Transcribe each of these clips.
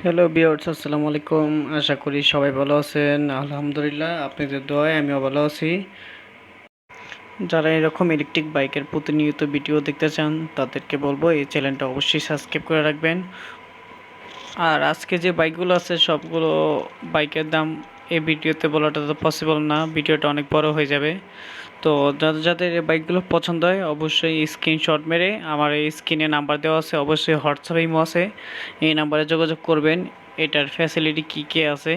Hello viewers, আসসালামু আলাইকুম। আশা করি সবাই ভালো আছেন। আলহামদুলিল্লাহ, আপনাদের দোয়ায় আমিও ভালো আছি। যারা এরকম ইলেকট্রিক বাইকের প্রতিনিয়ত ভিডিও দেখতে চান তাদেরকে বলবো এই চ্যানেলটা অবশ্যই সাবস্ক্রাইব করে রাখবেন। আর আজকে যে বাইকগুলো আছে সবগুলো বাইকের দাম এই ভিডিওতে বলাটা তো পসিবল না, ভিডিওটা অনেক বড় হয়ে যাবে। তো যাদের যাদের এই বাইকগুলো পছন্দ হয় অবশ্যই স্ক্রিনশট মেরে আমার এই স্ক্রিনে নাম্বার দেওয়া আছে, অবশ্যই হোয়াটসঅ্যাপ ইমো আছে, এই নাম্বারে যোগাযোগ করবেন। এটার ফ্যাসিলিটি কী কী আছে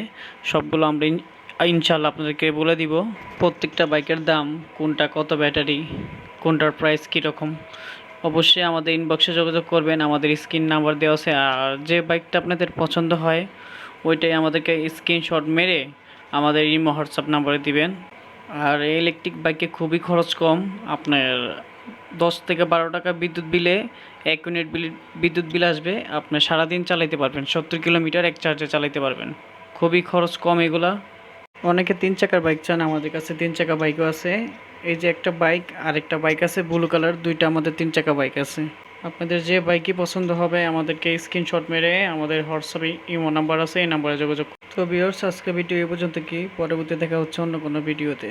সবগুলো আমরা ইনশাল্লাহ আপনাদেরকে বলে দিব। প্রত্যেকটা বাইকের দাম, কোনটা কত ব্যাটারি, কোনটার প্রাইস কীরকম, অবশ্যই আমাদের ইনবক্সে যোগাযোগ করবেন। আমাদের স্ক্রিন নাম্বার দেওয়া আছে। আর যে বাইকটা আপনাদের পছন্দ হয় ওইটাই আমাদেরকে স্ক্রিনশট মেরে আমাদের ইমো হোয়াটসঅ্যাপ নাম্বারে দিবেন। আর এই ইলেকট্রিক বাইকে খুবই খরচ কম। আপনার 10 থেকে 12 টাকা বিদ্যুৎ বিলে 1 ইউনিট বিদ্যুৎ বিল আসবে। আপনি সারাদিন চালাইতে পারবেন, 70 কিলোমিটার এক চার্জে চালাইতে পারবেন। খুবই খরচ কম এগুলা। অনেকে 3 চাকার বাইক চান, আমাদের কাছে 3 চাকা বাইকও আছে। এই যে একটা বাইক, আরেকটা বাইক আছে ব্লু কালার, দুইটা আমাদের 3 চাকা বাইক আছে। আপনাদের যে বাইকই পছন্দ হবে আমাদেরকে স্ক্রিনশট মেরে আমাদের হোয়াটসঅ্যাপে ইমো নাম্বার আছে, এই নাম্বারে যোগাযোগ। তো ভিউয়ার্স, আজকে ভিডিও এই পর্যন্ত। কি পরবর্তী দেখা হচ্ছে অন্য কোনো ভিডিওতে।